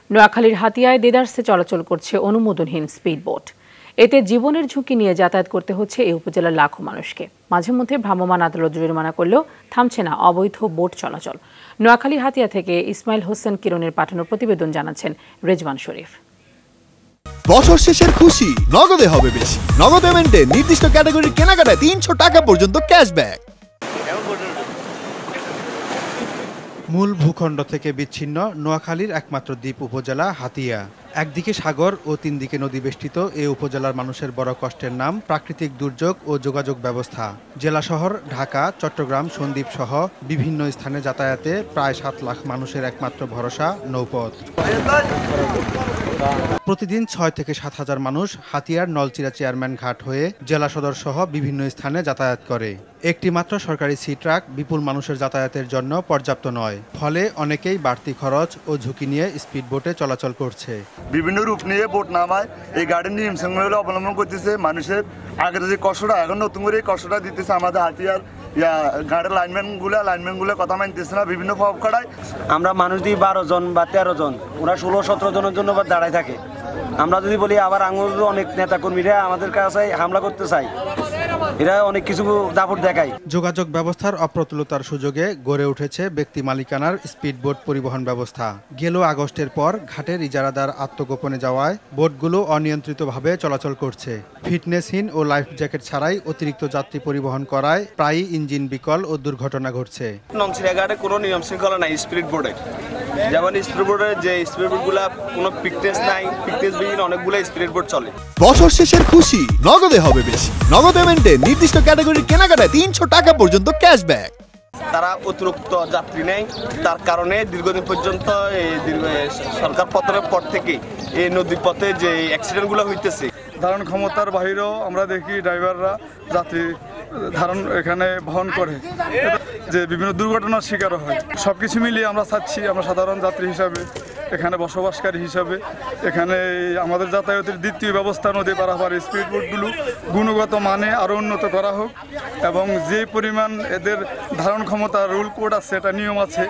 নোয়াখালীর হাতিয়ায় দেদারসে চলাচল করছে অনুমোদনহীন স্পিডবোট। এতে জীবনের ঝুঁকি নিয়ে যাতায়াত করতে হচ্ছে এই উপজেলার লাখো মানুষকে। মাঝে মধ্যে ভ্রাম্যমাণ আদালত জরিমানা করলেও থামছে না অবৈধ বোট চলাচল। নোয়াখালী হাতিয়া থেকে ইসমাইল হোসেন কিরণের পাঠানো প্রতিবেদন জানাচ্ছেন রেজওয়ান শরীফ। বছর শেষের খুশি নগদে হবে বেশি। নগদ পেমেন্টে নির্দিষ্ট ক্যাটাগরির কেনাকাটায় ৩০০ টাকা পর্যন্ত ক্যাশব্যাক। মূল ভূখণ্ড থেকে বিচ্ছিন্ন নোয়াখালীর একমাত্র দ্বীপ উপজেলা হাতিয়া। একদিকে সাগর ও তিন দিকে নদী বেষ্টিত এই উপজেলার মানুষের বড় কষ্টের নাম প্রাকৃতিক দুর্যোগ ও যোগাযোগ ব্যবস্থা। জেলা শহর ঢাকা, চট্টগ্রাম, সন্দ্বীপ সহ বিভিন্ন স্থানে যাতায়াতে প্রায় ৭ লাখ মানুষের একমাত্র ভরসা নৌপথ। প্রতিদিন ৬ থেকে ৭ হাজার মানুষ হাতিয়ার নলচিরা চেয়ারম্যান ঘাট হয়ে জেলা সদর সহ বিভিন্ন স্থানে যাতায়াত করে। একটি মাত্র সরকারি সি ট্রাক বিপুল মানুষের যাতায়াতের জন্য পর্যাপ্ত নয়। ফলে অনেকেই বাড়তি খরচ ও ঝুঁকি নিয়ে স্পিডবোটে চলাচল করছে। বিভিন্ন রূপ নিয়ে বোট নামায় এই গাড়ির নিয়ম শৃঙ্খলা অবলম্বন করতেছে। মানুষের আগের যে কষ্টটা এখন নতুন করে এই কষ্টটা দিতেছে আমাদের হাতিয়ার গাড়ির লাইনম্যানগুলো কথা মানতেছে না, বিভিন্ন প্রভাব খাড়ায়। আমরা মানুষ দিই ১২ জন বা ১৩ জন, ওরা ১৬-১৭ জনের জন্য দাঁড়ায় থাকে। আমরা যদি বলি আবার আঙুল অনেক নেতাকর্মীরা আমাদের কাছে হামলা করতে চাই, এরা অনেক কিছু দাপট দেখায়। যোগাযোগ ব্যবস্থার অপ্রতুলতার সুযোগে গড়ে উঠেছে ব্যক্তি মালিকানার স্পিডবোট পরিবহন ব্যবস্থা। গেল আগস্টের পর ঘাটের ইজারাদার আত্মগোপনে যাওয়ায় বোটগুলো অনিয়ন্ত্রিতভাবে চলাচল করছে। ফিটনেসহীন ও লাইফ জ্যাকেট ছাড়াই অতিরিক্ত যাত্রী পরিবহন করায় প্রায়ই ইঞ্জিন বিকল ও দুর্ঘটনা ঘটছে। নলছিরা ঘাটে কোনো নিয়ম শৃঙ্খলা নাই স্পিডবোটে। যেমন স্পিডবোটের যে স্পিডবোটগুলো কোনো ফিটনেস নাই, ফিটনেসবিহীন অনেকগুলো স্পিডবোট চলে। বছর শেষের খুশি নগদে হবে বেশি। নগদ পেমেন্টে নির্দিষ্ট ক্যাটাগরির কেনাকাটায় ৩০০ টাকা পর্যন্ত ক্যাশব্যাক। তারা অতিরিক্ত যাত্রী নেয়, তার কারণে দীর্ঘদিন পর্যন্ত সরকার পতনের পর থেকে এই নদীর পথে যে অ্যাক্সিডেন্টগুলো হইতেছে। ধারণ ক্ষমতার বাইরেও আমরা দেখি ড্রাইভাররা যাত্রী ধারণ এখানে বহন করে যে বিভিন্ন দুর্ঘটনার শিকার হয়। সবকিছু মিলিয়ে আমরা চাচ্ছি, আমরা সাধারণ যাত্রী হিসাবে, এখানে বসবাসকারী হিসাবে, এখানে আমাদের যাতায়াতের দ্বিতীয় ব্যবস্থা নদী পারাপার স্পিডবোটগুলো গুণগত মানে আরও উন্নত করা হোক এবং যে পরিমাণ এদের ধারণ ক্ষমতা রুল কোড আছে, এটা নিয়ম আছে,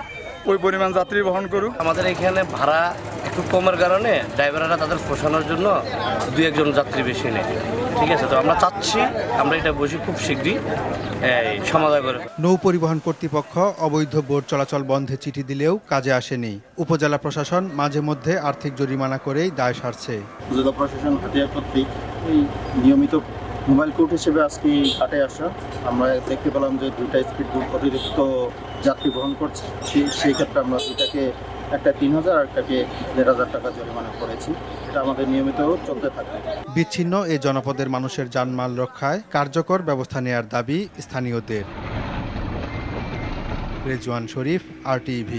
ওই পরিমাণ যাত্রী বহন করুক। আমাদের এখানে ভাড়া একটু কমের কারণে ড্রাইভাররা তাদের পোষানোর জন্য ২-১ জন যাত্রী বেশি নেয়। ঠিক আছে, তো আমরা চাচ্ছি আমরা এটা বসে খুব শীঘ্রই সমাধান করে। নৌ পরিবহন কর্তৃপক্ষ অবৈধ বোট চলাচল বন্ধে চিঠি দিলেও কাজে আসেনি। উপজেলা প্রশাসন মাঝে মধ্যে আর্থিক জরিমানা করেই দায় সারছে। উপজেলা প্রশাসন হাতিয়া কর্তৃক এই নিয়মিত মোবাইল কোর্ট হিসেবে আজকে ঘাটে আসা আমরা দেখতে পেলাম যে 2টা স্পিডবোট অতিরিক্ত যাত্রী বহন করছে। সেই ক্ষেত্রে আমরা দুটাকে, একটা ৩,০০০ আর একটাকে ১,৫০০ টাকা জরিমানা করেছি। এটা আমাদের নিয়মিত চলতে থাকবে। বিচ্ছিন্ন এই জনপদের মানুষের জানমাল রক্ষায় কার্যকর ব্যবস্থা নেয়ার দাবি স্থানীয়দের। রেজওয়ান শরীফ, RTV।